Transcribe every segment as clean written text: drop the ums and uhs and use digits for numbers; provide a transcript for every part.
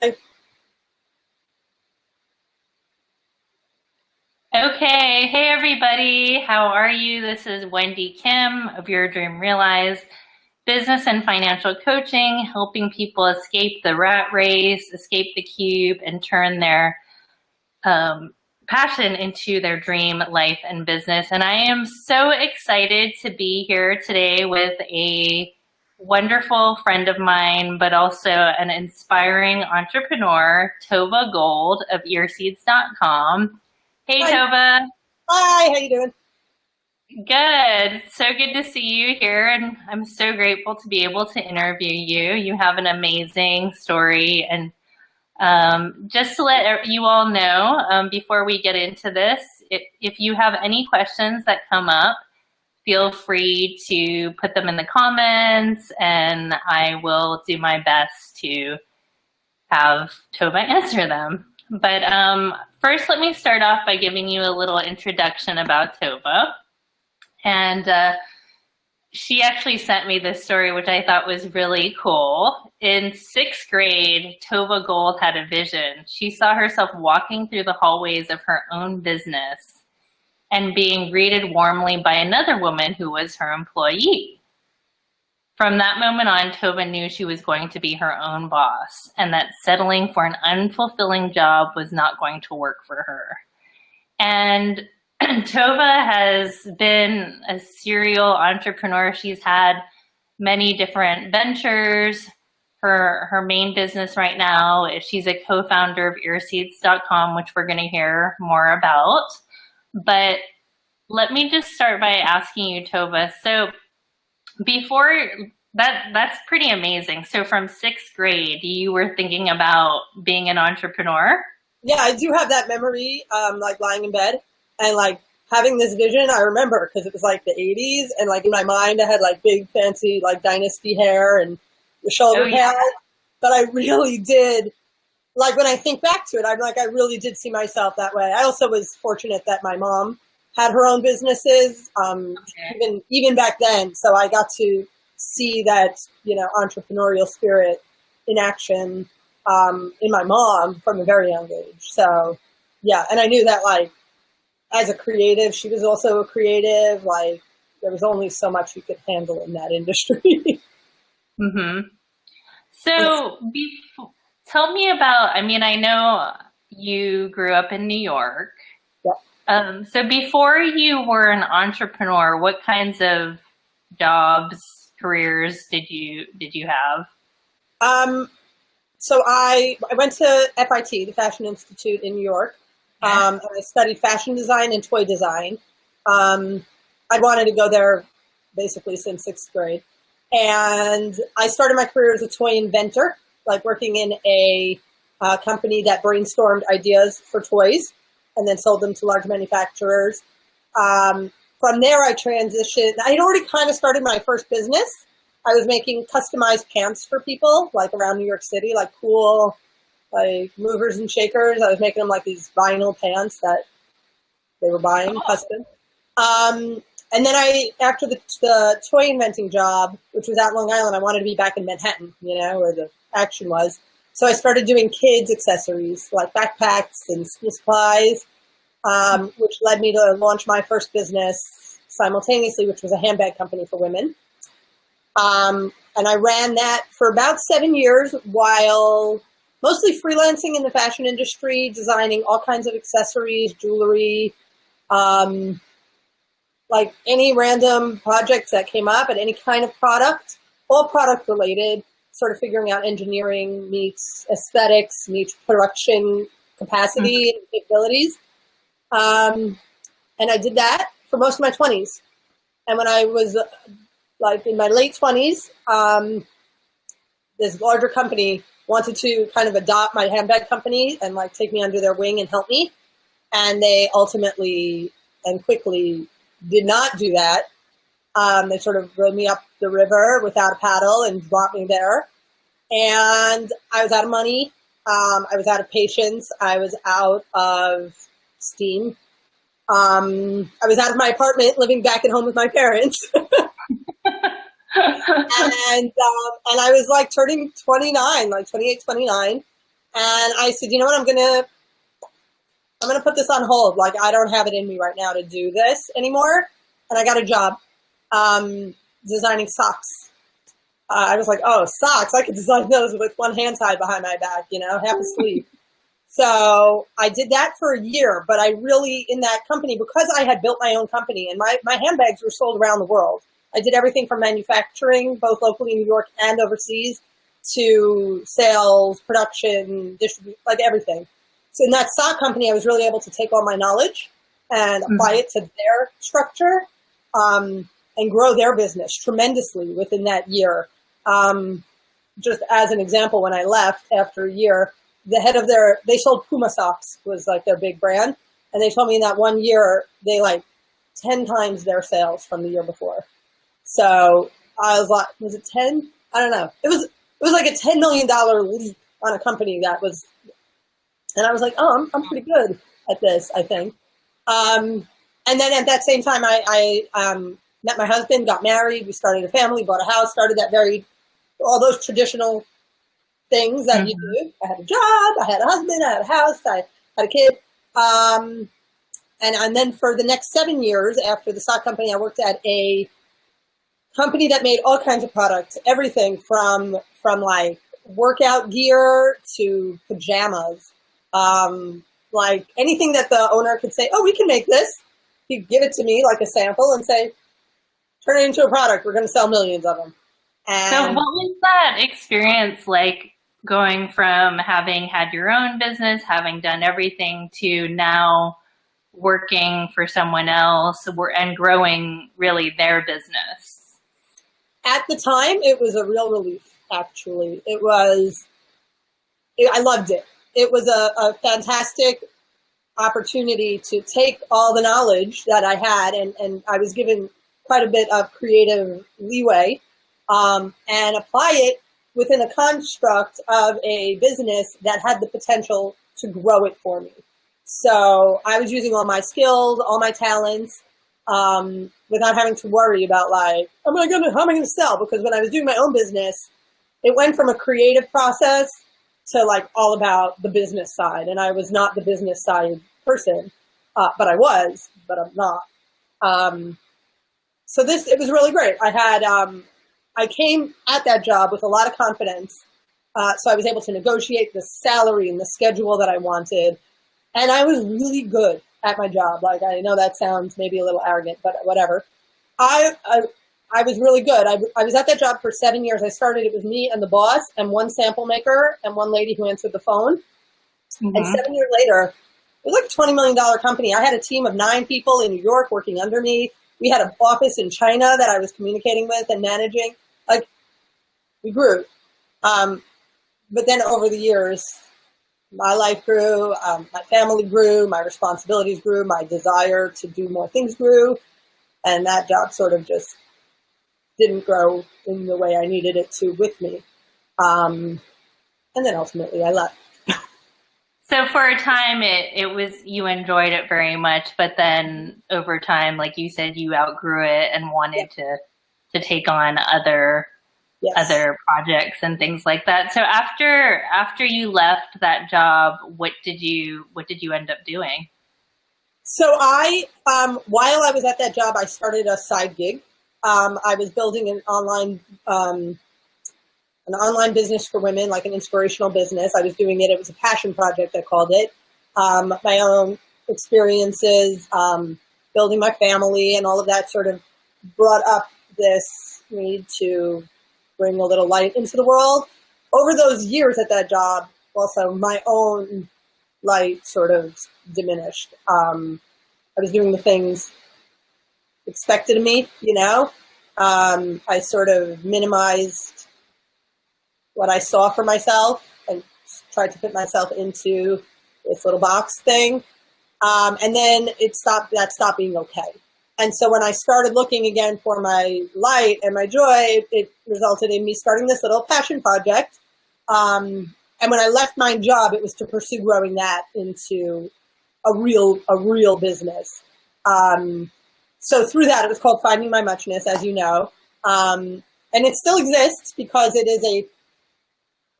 Okay, hey everybody, how are you? This is Wendy Kim of Your Dream Realize, business and financial coaching, helping people escape the rat race, escape the cube, and turn their passion into their dream life and business. And I am so excited to be here today with a wonderful friend of mine, but also an inspiring entrepreneur, Tova Gold of earseeds.com. Hey, Hi. Tova. Hi, how you doing? Good. So good to see you here, and I'm so grateful to be able to interview you. You have an amazing story, and just to let you all know, before we get into this, if you have any questions that come up, feel free to put them in the comments, and I will do my best to have Tova answer them. But first, let me start off by giving you a little introduction about Tova. And she actually sent me this story, which I thought was really cool. In sixth grade, Tova Gold had a vision. She saw herself walking through the hallways of her own business and being greeted warmly by another woman who was her employee. From that moment on, Tova knew she was going to be her own boss and that settling for an unfulfilling job was not going to work for her. And Tova has been a serial entrepreneur. She's had many different ventures. Her main business right now is she's a co-founder of earseeds.com, which we're going to hear more about. But let me just start by asking you, Tova. So before that's pretty amazing. So from sixth grade, you were thinking about being an entrepreneur? Yeah, I do have that memory, like lying in bed and like having this vision. I remember because it was like the 80s, and like in my mind, I had like big fancy like dynasty hair and the shoulder pads. But I really did, like when I think back to it, I'm like, I really did see myself that way. I also was fortunate that my mom had her own businesses, even back then. So I got to see that, entrepreneurial spirit in action in my mom from a very young age. So, yeah. And I knew that, like, as a creative, she was also a creative. Like, there was only so much you could handle in that industry. Mm-hmm. So tell me about, I know you grew up in New York. So before you were an entrepreneur, what kinds of jobs, careers did you have? So I went to FIT, the Fashion Institute in New York, and I studied fashion design and toy design. I wanted to go there basically since sixth grade. And I started my career as a toy inventor, like working in a company that brainstormed ideas for toys and then sold them to large manufacturers. From there, I transitioned. I had already kind of started my first business. I was making customized pants for people, like around New York City, like cool, like movers and shakers. I was making them like these vinyl pants that they were buying custom. And then after the toy inventing job, which was at Long Island, I wanted to be back in Manhattan, where the action was. So I started doing kids accessories like backpacks and school supplies, which led me to launch my first business simultaneously, which was a handbag company for women. And I ran that for about 7 years while mostly freelancing in the fashion industry, designing all kinds of accessories, jewelry, like any random projects that came up at any kind of product, all product related. Sort of figuring out engineering meets aesthetics, meets production capacity and capabilities. And I did that for most of my 20s. And when I was like in my late 20s, this larger company wanted to kind of adopt my handbag company and like take me under their wing and help me. And they ultimately and quickly did not do that. They sort of rowed me up the river without a paddle and brought me there. And I was out of money. I was out of patience. I was out of steam. I was out of my apartment, living back at home with my parents. And I was like turning 29, like 28, 29. And I said, you know what, I'm gonna put this on hold. Like, I don't have it in me right now to do this anymore. And I got a job designing socks. I was like, oh, socks, I could design those with one hand tied behind my back, half asleep. So I did that for a year, but I really, in that company, because I had built my own company and my handbags were sold around the world. I did everything from manufacturing, both locally in New York and overseas, to sales, production, distribution, like everything. So in that sock company, I was really able to take all my knowledge and apply it to their structure and grow their business tremendously within that year. Just as an example, when I left after a year, the head of they sold Puma socks, was like their big brand. And they told me in that 1 year, they 10 times their sales from the year before. So I was like, was it 10? I don't know. It was like a $10 million leap on a company that was, and I was like, oh, I'm pretty good at this, I think. And then at that same time, I met my husband, got married, we started a family, bought a house, started all those traditional things that you do. I had a job, I had a husband, I had a house, I had a kid. And then for the next 7 years after the sock company, I worked at a company that made all kinds of products, everything from workout gear to pajamas. Anything that the owner could say, oh, we can make this. He'd give it to me like a sample and say, turn it into a product. We're going to sell millions of them. And so what was that experience like, going from having had your own business, having done everything, to now working for someone else and growing really their business? At the time, it was a real relief, actually. I loved it. It was a fantastic opportunity to take all the knowledge that I had, and I was given quite a bit of creative leeway, and apply it within a construct of a business that had the potential to grow it for me. So I was using all my skills, all my talents, without having to worry about how am I going to sell? Because when I was doing my own business, it went from a creative process to all about the business side. And I was not the business side person, but I'm not. So it was really great. I came at that job with a lot of confidence. So I was able to negotiate the salary and the schedule that I wanted. And I was really good at my job. I know that sounds maybe a little arrogant, but whatever. I was really good. I was at that job for 7 years. I started, it was me and the boss and one sample maker and one lady who answered the phone. And 7 years later, it was like a $20 million company. I had a team of 9 people in New York working under me. We had an office in China that I was communicating with and managing. We grew. But then over the years, my life grew, my family grew, my responsibilities grew, my desire to do more things grew, and that job sort of just didn't grow in the way I needed it to with me. And then ultimately I left. So for a time, it was, you enjoyed it very much, but then over time, like you said, you outgrew it and wanted to take on other projects and things like that. So after you left that job, what did you end up doing? So while I was at that job, I started a side gig. I was building an online business for women, like an inspirational business. I was doing it. It was a passion project, I called it. My own experiences, building my family and all of that sort of brought up this need to bring a little light into the world. Over those years at that job, also my own light sort of diminished. I was doing the things expected of me, I sort of minimized what I saw for myself and tried to fit myself into this little box thing. And then that stopped being okay. And so when I started looking again for my light and my joy, it resulted in me starting this little passion project. And when I left my job, it was to pursue growing that into a real business. So through that, it was called Finding My Muchness, as you know. And it still exists because it is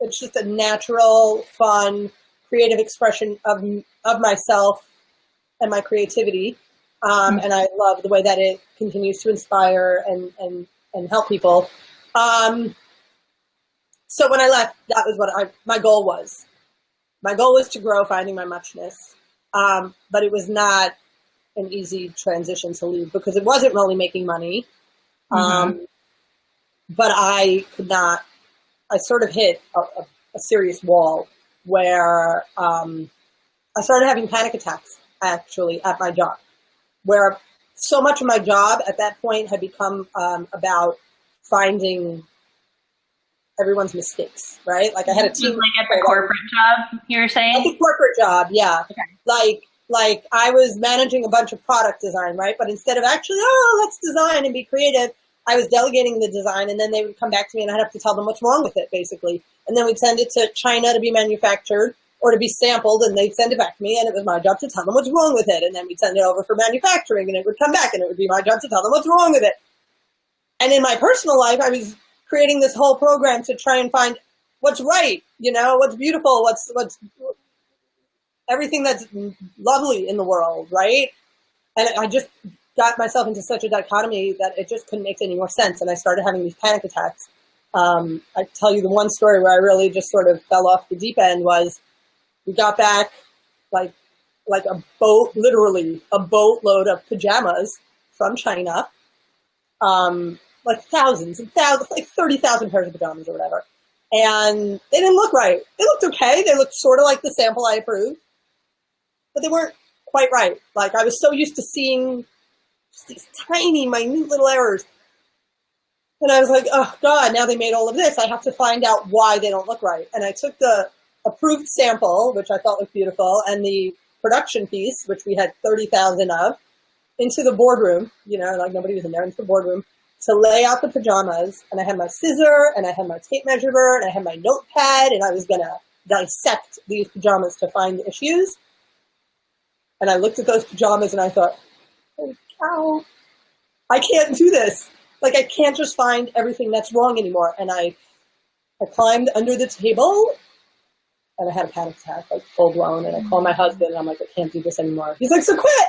It's just a natural, fun, creative expression of myself and my creativity. And I love the way that it continues to inspire and help people. So when I left, that was what my goal was. My goal was to grow, finding my muchness. But it was not an easy transition to leave because it wasn't really making money. But I could not, I sort of hit a serious wall where I started having panic attacks actually at my job, where so much of my job at that point had become about finding everyone's mistakes, right? Like I had a team. Like at the corporate job, you were saying? At the corporate job, yeah. Okay. Like I was managing a bunch of product design, right? But instead of actually, let's design and be creative, I was delegating the design, and then they would come back to me and I'd have to tell them what's wrong with it, basically. And then we'd send it to China to be manufactured or to be sampled, and they'd send it back to me, and it was my job to tell them what's wrong with it. And then we'd send it over for manufacturing, and it would come back, and it would be my job to tell them what's wrong with it. And in my personal life, I was creating this whole program to try and find what's right, what's beautiful, what's everything that's lovely in the world, right? And I just got myself into such a dichotomy that it just couldn't make any more sense. And I started having these panic attacks. I tell you the one story where I really just sort of fell off the deep end was we got back like a boat, literally a boatload of pajamas from China. Like thousands and thousands, like 30,000 pairs of pajamas or whatever. And they didn't look right. They looked okay. They looked sort of like the sample I approved, but they weren't quite right. Like I was so used to seeing just these tiny, minute little errors. And I was like, oh God, now they made all of this. I have to find out why they don't look right. And I took the approved sample, which I thought looked beautiful, and the production piece, which we had 30,000 of, into the boardroom, like nobody was in there, into the boardroom, to lay out the pajamas. And I had my scissor, and I had my tape measure, and I had my notepad, and I was going to dissect these pajamas to find the issues. And I looked at those pajamas and I thought, holy cow, I can't do this. Like, I can't just find everything that's wrong anymore. And I climbed under the table and I had a panic attack, like full blown. And I called my husband and I'm like, I can't do this anymore. He's like, so quit.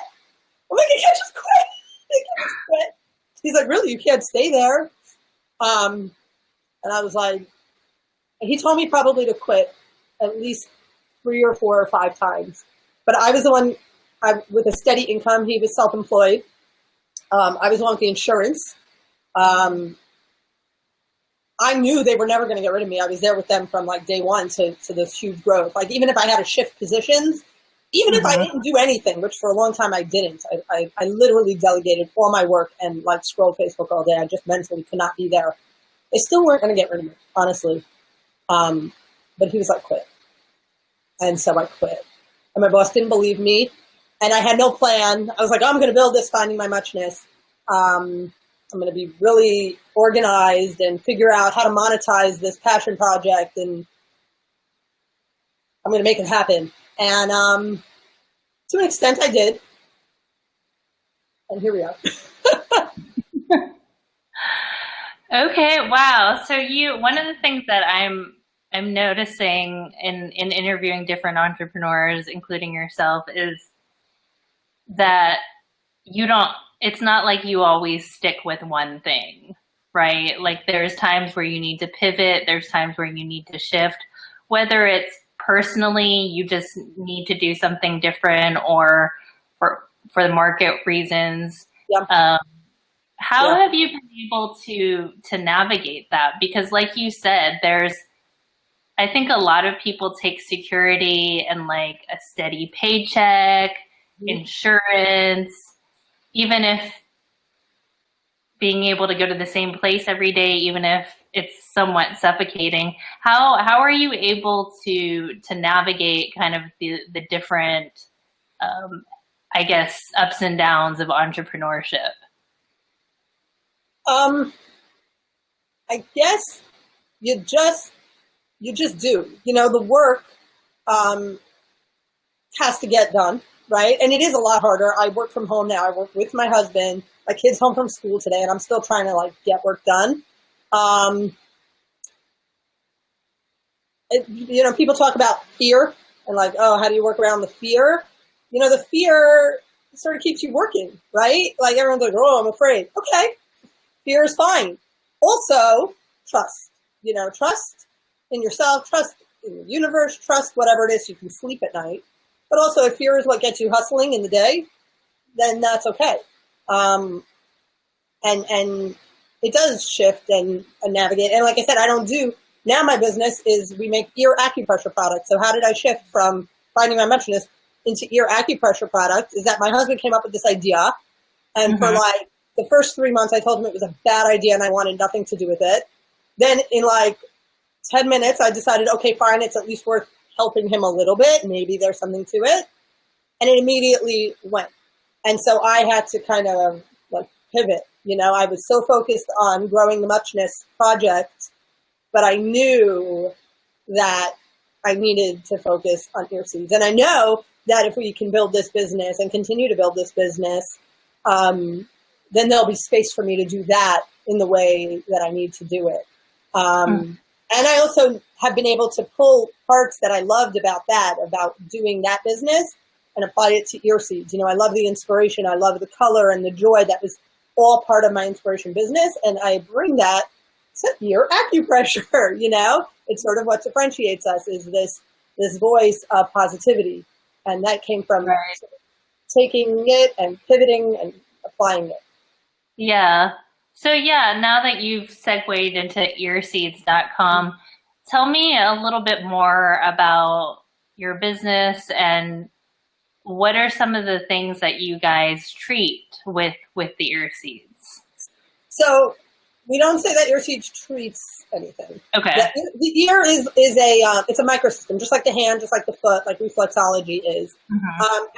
I'm like, I can't just quit. I can't just quit. He's like, really? You can't stay there? And I was like, and he told me probably to quit at least 3 or 4 or 5 times. But I was the one with a steady income. He was self-employed. I was the one with the insurance. I knew they were never going to get rid of me. I was there with them from like day one to this huge growth. Like even if I had to shift positions, even if I didn't do anything, which for a long time I didn't, I literally delegated all my work and like scrolled Facebook all day. I just mentally could not be there. They still weren't going to get rid of me, honestly. But he was like, quit. And so I quit. And my boss didn't believe me. And I had no plan. I was like, I'm going to build this Finding My Muchness. I'm going to be really organized and figure out how to monetize this passion project. And I'm going to make it happen. And to an extent, I did. And here we are. Okay, wow. So one of the things that I'm noticing in interviewing different entrepreneurs, including yourself, is that it's not like you always stick with one thing, right? Like there's times where you need to pivot, there's times where you need to shift, whether it's personally, you just need to do something different or for the market reasons. Yeah. How have you been able to navigate that? Because like you said, I think a lot of people take security and like a steady paycheck, insurance, even if being able to go to the same place every day, even if it's somewhat suffocating. How are you able to navigate kind of the different, I guess, ups and downs of entrepreneurship? I guess you just do. The work has to get done, right? And it is a lot harder. I work from home now. I work with my husband. My kid's home from school today, and I'm still trying to like get work done. People talk about fear and like, oh, how do you work around the fear? The fear sort of keeps you working, right? Like everyone's like, oh, I'm afraid. Okay, fear is fine. Also, trust. Trust in yourself, trust in the universe, trust whatever it is so you can sleep at night. But also, if fear is what gets you hustling in the day, then that's okay. And it does shift and navigate. And like I said, now my business is we make ear acupressure products. So how did I shift from finding my mentionist into ear acupressure products? Is that my husband came up with this idea. And for like the first 3 months, I told him it was a bad idea and I wanted nothing to do with it. Then in like 10 minutes, I decided, okay, fine, it's at least worth helping him a little bit. Maybe there's something to it. And it immediately went. And so I had to kind of like pivot. I was so focused on growing the Muchness project, but I knew that I needed to focus on ear seeds. And I know that if we can build this business and continue to build this business, then there'll be space for me to do that in the way that I need to do it. And I also have been able to pull parts that I loved about doing that business and apply it to ear seeds. I love the inspiration. I love the color and the joy that was all part of my inspiration business. And I bring that to ear acupressure. It's sort of what differentiates us is this voice of positivity. And that came from taking it and pivoting and applying it. Yeah. So now that you've segued into earseeds.com, tell me a little bit more about your business and what are some of the things that you guys treat with the ear seeds? So we don't say that ear seeds treats anything. Okay. The ear is it's a microsystem, just like the hand, just like the foot, like reflexology is.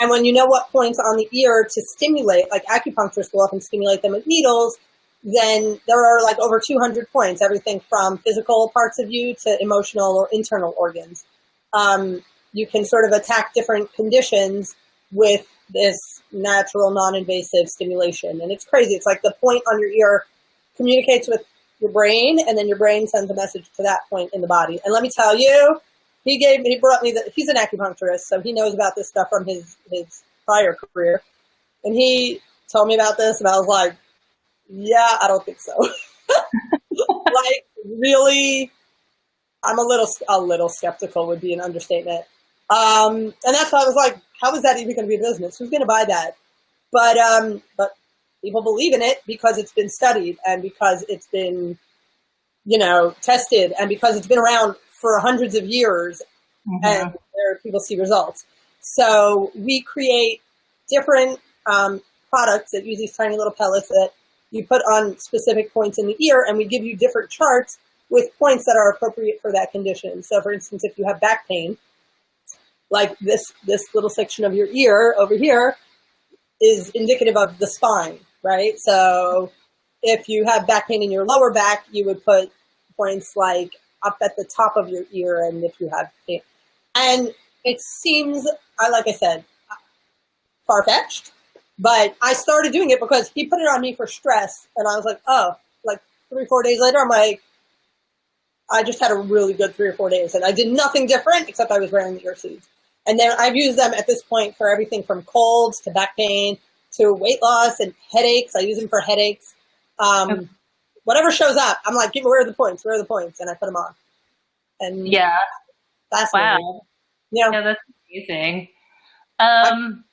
And when you know what points on the ear to stimulate, like acupuncturists will often stimulate them with needles, then there are like over 200 points, everything from physical parts of you to emotional or internal organs. You can sort of attack different conditions with this natural, non-invasive stimulation. And it's crazy. It's like the point on your ear communicates with your brain, and then your brain sends a message to that point in the body. And let me tell you, he brought me he's an acupuncturist, so he knows about this stuff from his prior career. And he told me about this, and I was like, yeah, I don't think so. Like, really, I'm a little skeptical would be an understatement. And that's why I was like, how is that even going to be a business? Who's going to buy that? But people believe in it because it's been studied and because it's been, tested and because it's been around for hundreds of years and people see results. So we create different products that use these tiny little pellets that you put on specific points in the ear, and we give you different charts with points that are appropriate for that condition. So for instance, if you have back pain, like this little section of your ear over here is indicative of the spine, right? So if you have back pain in your lower back, you would put points like up at the top of your ear, and if you have pain. And it seems, like I said, far-fetched, but I started doing it because he put it on me for stress, and I was like, oh, like 3-4 days later, I'm like, I just had a really good 3 or 4 days, and I did nothing different except I was wearing the ear seeds. And then I've used them at this point for everything from colds to back pain to weight loss and headaches. I use them for headaches. Whatever shows up, I'm like, where are the points? Where are the points? And I put them on. And yeah, that's wow. Yeah, that's amazing. I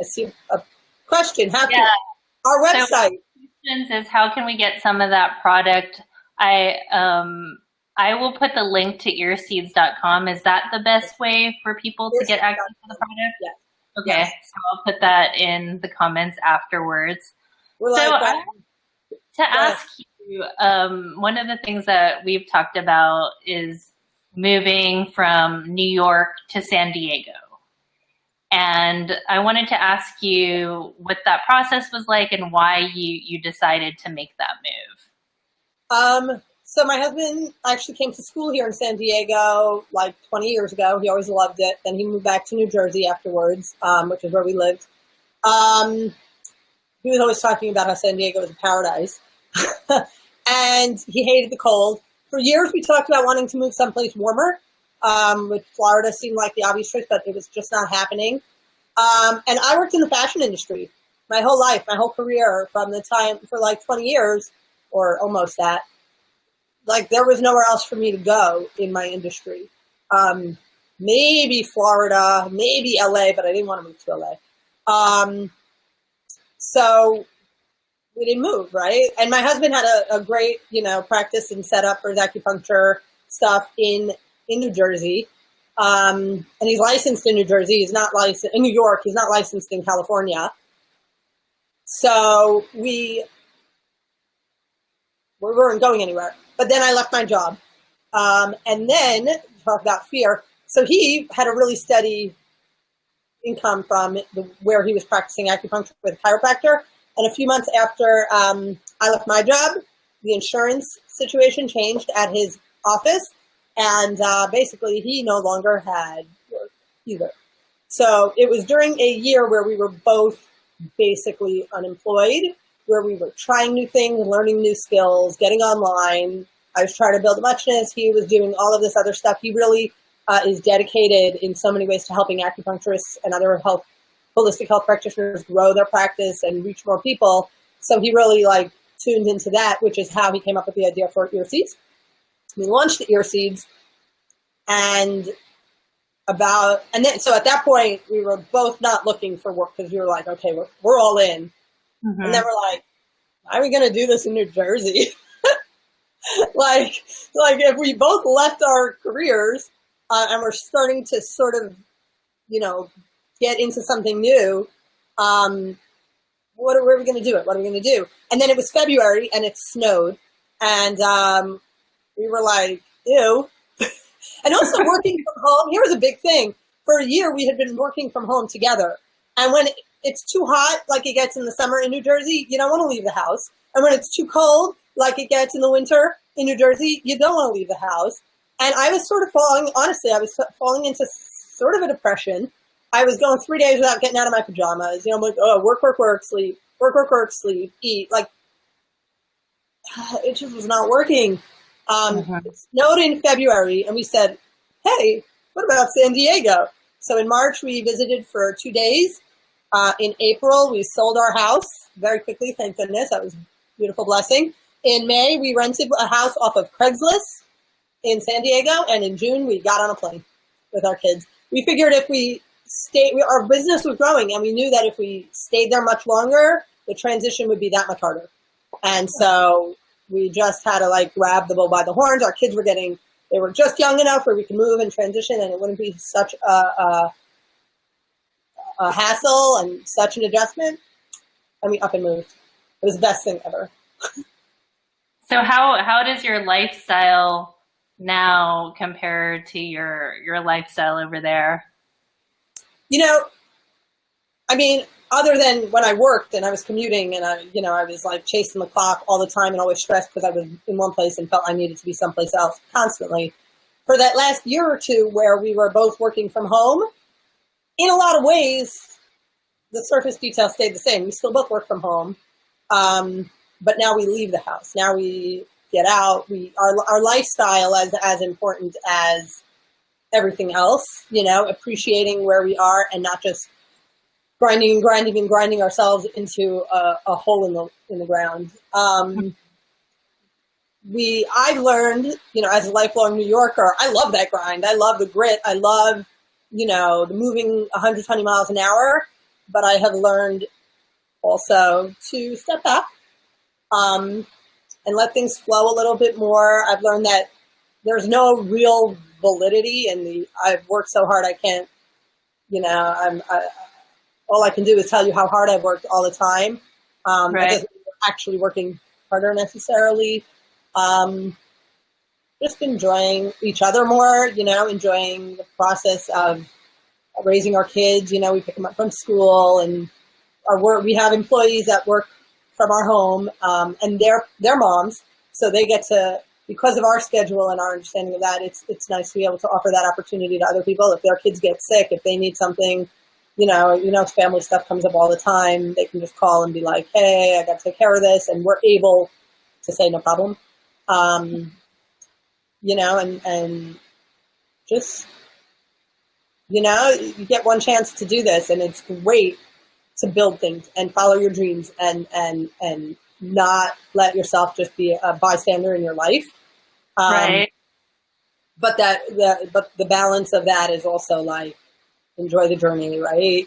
see a question. Our website. So questions is how can we get some of that product? I will put the link to earseeds.com. Is that the best way for people to get access to the product? Yes. Okay, yes. So I'll put that in the comments afterwards. To ask you, one of the things that we've talked about is moving from New York to San Diego. And I wanted to ask you what that process was like and why you decided to make that move. So my husband actually came to school here in San Diego like 20 years ago. He always loved it. Then he moved back to New Jersey afterwards, which is where we lived. He was always talking about how San Diego was a paradise. And he hated the cold. For years, we talked about wanting to move someplace warmer. With Florida seemed like the obvious choice, but it was just not happening. And I worked in the fashion industry my whole life, my whole career, from the time for like 20 years or almost that. Like there was nowhere else for me to go in my industry. Maybe Florida, maybe LA, but I didn't want to move to LA. So we didn't move, right? And my husband had a great, practice and setup for his acupuncture stuff in New Jersey. And he's licensed in New Jersey. He's not licensed in New York. He's not licensed in California. So we weren't going anywhere. But then I left my job. And then talk about fear. So he had a really steady income from where he was practicing acupuncture with a chiropractor. And a few months after I left my job, the insurance situation changed at his office. And basically, he no longer had work either. So it was during a year where we were both basically unemployed, where we were trying new things, learning new skills, getting online. I was trying to build a muchness. He was doing all of this other stuff. He really is dedicated in so many ways to helping acupuncturists and other holistic health practitioners grow their practice and reach more people. So he really tuned into that, which is how he came up with the idea for ear seeds. We launched the ear seeds, and so at that point we were both not looking for work because we were like, okay, we're all in. Mm-hmm. And then we're like, why are we going to do this in New Jersey? like if we both left our careers and we're starting to sort of, get into something new, where are we going to do it? What are we going to do? And then it was February and it snowed, and we were like, ew. And also working from home, here was a big thing. For a year, we had been working from home together. And when it's too hot, like it gets in the summer in New Jersey, you don't want to leave the house. And when it's too cold, like it gets in the winter in New Jersey, you don't want to leave the house. And I was sort of falling into sort of a depression. I was going 3 days without getting out of my pajamas. I'm like, oh, work, sleep, work, sleep, eat. Like, it just was not working. It snowed in February, and we said, hey, what about San Diego? So in March, we visited for 2 days. In April, we sold our house very quickly, thank goodness. That was a beautiful blessing. In May, we rented a house off of Craigslist in San Diego, and in June, we got on a plane with our kids. We figured if we stayed, our business was growing, and we knew that if we stayed there much longer, the transition would be that much harder. And so we just had to grab the bull by the horns. Our kids they were just young enough where we could move and transition, and it wouldn't be such a hassle and such an adjustment. And we up and moved. It was the best thing ever. So how does your lifestyle now compare to your lifestyle over there? Other than when I worked and I was commuting and I was chasing the clock all the time and always stressed because I was in one place and felt I needed to be someplace else constantly. For that last year or two where we were both working from home, in a lot of ways, the surface details stayed the same. We still both work from home, but now we leave the house. Now we get out. Our lifestyle is as important as everything else. Appreciating where we are and not just grinding ourselves into a hole in the ground. I've learned, as a lifelong New Yorker, I love that grind. I love the grit. I love, the moving 120 miles an hour. But I have learned also to step back and let things flow a little bit more. I've learned that there's no real validity in I've worked so hard I can't, all I can do is tell you how hard I've worked all the time. Right. That doesn't mean we're actually working harder necessarily. Just enjoying each other more, enjoying the process of raising our kids. We pick them up from school, and we have employees that work from our home, and they're moms, so they get to, because of our schedule and our understanding of that, it's nice to be able to offer that opportunity to other people. If their kids get sick, if they need something, family stuff comes up all the time. They can just call and be like, hey, I got to take care of this. And we're able to say no problem. And just, you get one chance to do this, and it's great to build things and follow your dreams and not let yourself just be a bystander in your life. Right. But the balance of that is also like, enjoy the journey, right?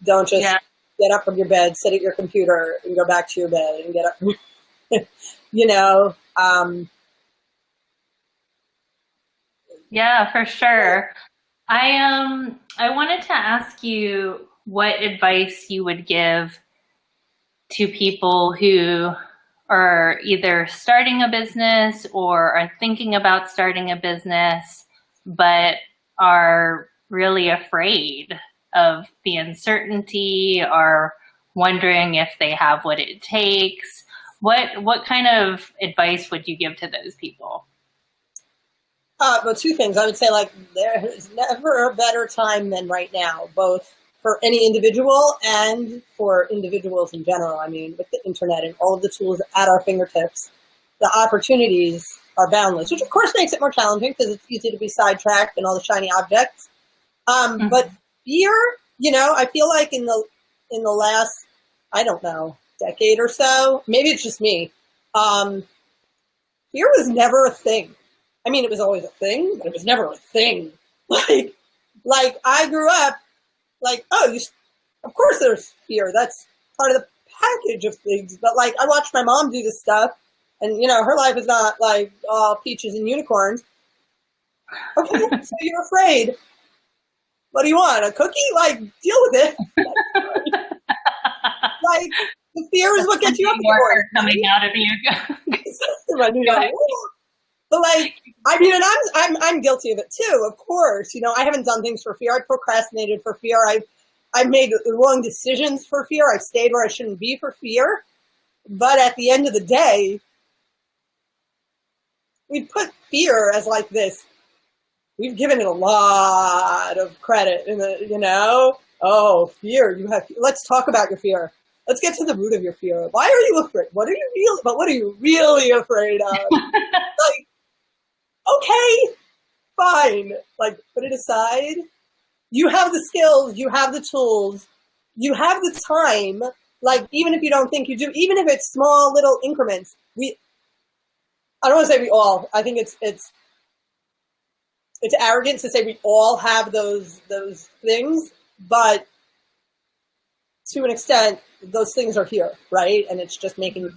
Don't just get up from your bed, sit at your computer, and go back to your bed and get up. Yeah, for sure. I wanted to ask you what advice you would give to people who are either starting a business or are thinking about starting a business, but are really afraid of the uncertainty or wondering if they have what it takes. What kind of advice would you give to those people? Well, two things. I would say, like, there is never a better time than right now, both for any individual and for individuals in general. I mean, with the internet and all of the tools at our fingertips, the opportunities are boundless, which of course makes it more challenging because it's easy to be sidetracked and all the shiny objects. But fear, I feel like in the last, I don't know, decade or so, maybe it's just me, fear was never a thing. I mean, it was always a thing, but it was never a thing. Like I grew up like, of course there's fear. That's part of the package of things. But like, I watched my mom do this stuff, and her life is not like all peaches and unicorns. Okay, so you're afraid. What do you want? A cookie? Like, deal with it. Like, the fear is what gets you up in the morning. Coming out of you. But like, I mean, and I'm guilty of it too, of course. I haven't done things for fear. I procrastinated for fear. I've made the wrong decisions for fear. I've stayed where I shouldn't be for fear. But at the end of the day, we put fear as like this. We've given it a lot of credit in the, oh, fear. Let's talk about your fear. Let's get to the root of your fear. Why are you afraid? What are you really afraid of? Like, okay, fine. Like, put it aside. You have the skills. You have the tools. You have the time. Like, even if you don't think you do, even if it's small little increments, I don't want to say we all, I think it's arrogant to say we all have those things, but to an extent, those things are here, right? And it's just prioritizing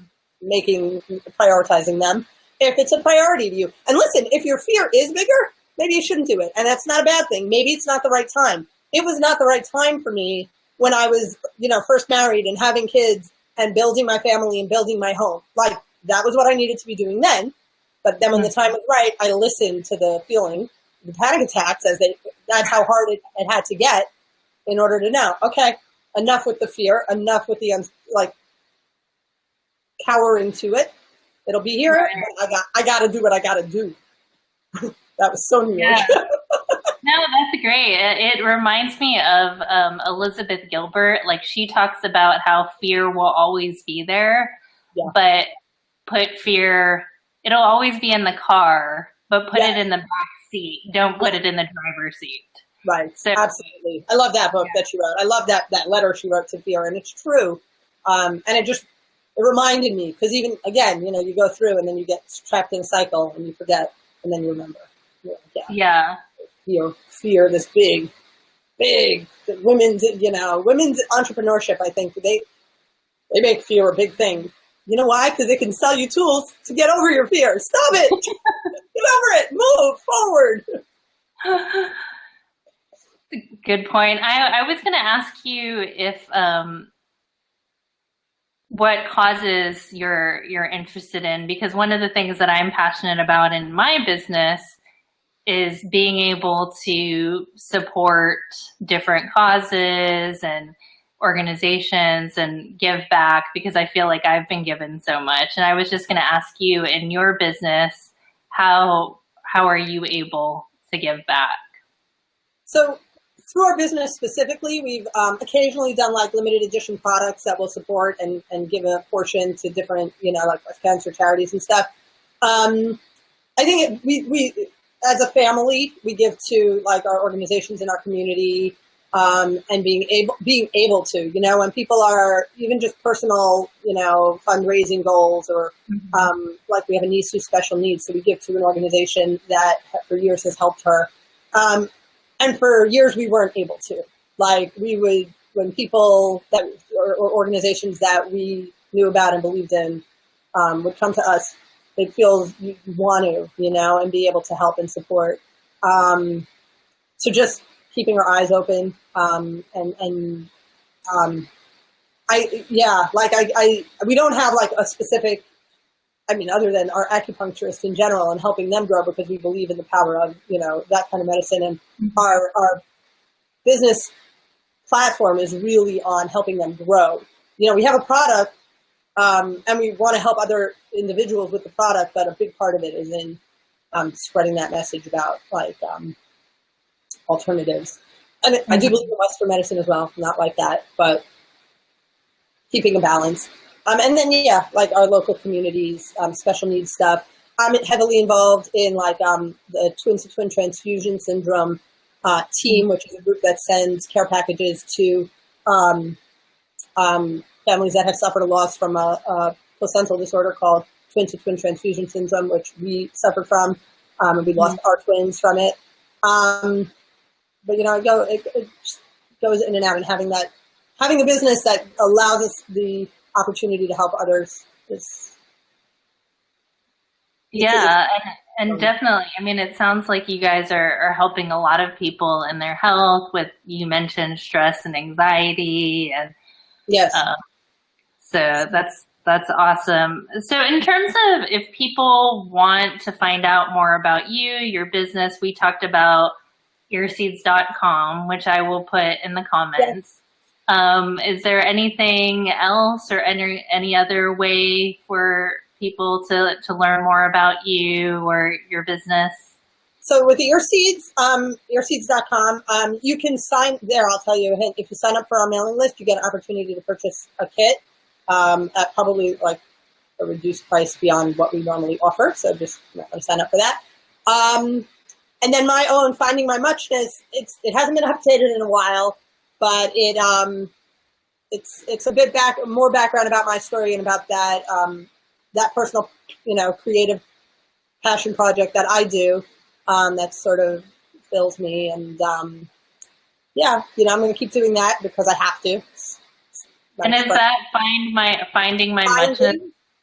them if it's a priority to you. And listen, if your fear is bigger, maybe you shouldn't do it. And that's not a bad thing. Maybe it's not the right time. It was not the right time for me when I was, first married and having kids and building my family and building my home. Like, that was what I needed to be doing then. But then when the time was right, I listened to the feeling, the panic attacks, that's how hard it had to get in order to know, okay, enough with the fear, enough with the, cowering to it. It'll be here. Right. I got to do what I got to do. That was so New York. Yeah. No, that's great. It reminds me of Elizabeth Gilbert. Like, she talks about how fear will always be there, but it'll always be in the car, but put it in the back seat. Don't put it in the driver's seat. Right. So, absolutely. I love that book that she wrote. I love that letter she wrote to fear, and it's true. And it reminded me, because even, again, you go through and then you get trapped in a cycle and you forget and then you remember. Yeah. Fear, this big women's entrepreneurshove, I think they make fear a big thing. You know why? Because they can sell you tools to get over your fear. Stop it. Get over it. Move forward. Good point. I was going to ask you if what causes you're interested in, because one of the things that I'm passionate about in my business is being able to support different causes and organizations and give back, because I feel like I've been given so much. And I was just going to ask you, in your business, how are you able to give back? So through our business specifically, we've occasionally done like limited edition products that will support and give a portion to different, like breast cancer charities and stuff. I think as a family, we give to like our organizations in our community, and being able to, when people are even just personal, fundraising goals, or like we have a niece who's special needs, so we give to an organization that for years has helped her, and for years we weren't able to. Like we would, when people that or organizations that we knew about and believed in would come to us, it feels you want to, and be able to help and support. So just keeping our eyes open, we don't have like a specific, other than our acupuncturists in general and helping them grow, because we believe in the power of, that kind of medicine. And our business platform is really on helping them grow. We have a product, and we want to help other individuals with the product, but a big part of it is in spreading that message about like alternatives. And I do believe in Western medicine as well, not like that, but keeping a balance. And then, like our local communities, special needs stuff. I'm heavily involved in like the twin-to-twin transfusion syndrome team, which is a group that sends care packages to families that have suffered a loss from a placental disorder called twin-to-twin transfusion syndrome, which we suffered from, and we lost our twins from it. But it just goes in and out, and having a business that allows us the opportunity to help others is. Yeah, and definitely. It sounds like you guys are helping a lot of people in their health. With, you mentioned stress and anxiety, and yes. So that's awesome. So in terms of if people want to find out more about you, your business, we talked about earseeds.com, which I will put in the comments. Is there anything else or any other way for people to learn more about you or your business? So with the Earseeds, earseeds.com, you can sign there. I'll tell you a hint. If you sign up for our mailing list, you get an opportunity to purchase a kit at probably like a reduced price beyond what we normally offer. So just sign up for that. And then my own Finding My Muchness, it hasn't been updated in a while, but it's a bit more background about my story and about that that personal, creative passion project that I do, that sort of fills me. And I'm going to keep doing that because I have to. And is that Finding My Muchness?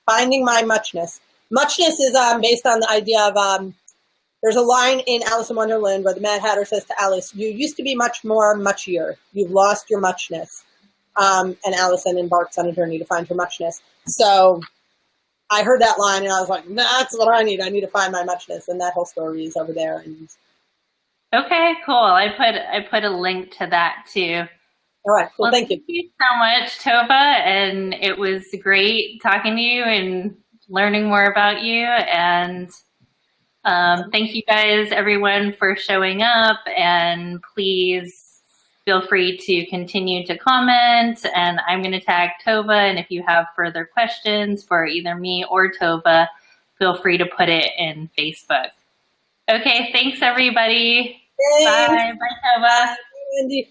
Finding My Muchness. Muchness is based on the idea of there's a line in Alice in Wonderland where the Mad Hatter says to Alice, "You used to be much more muchier. You've lost your muchness." And Alice then embarks on a journey to find her muchness. So I heard that line and I was like, that's what I need. I need to find my muchness. And that whole story is over there. And okay, cool. I put a link to that too. All right, cool. Thank you. Thank you so much, Tova. And it was great talking to you and learning more about you. And thank you guys, everyone, for showing up. And please feel free to continue to comment. And I'm going to tag Tova. And if you have further questions for either me or Tova, feel free to put it in Facebook. Okay, thanks, everybody. Thanks. Bye. Bye, Tova. Bye, Wendy.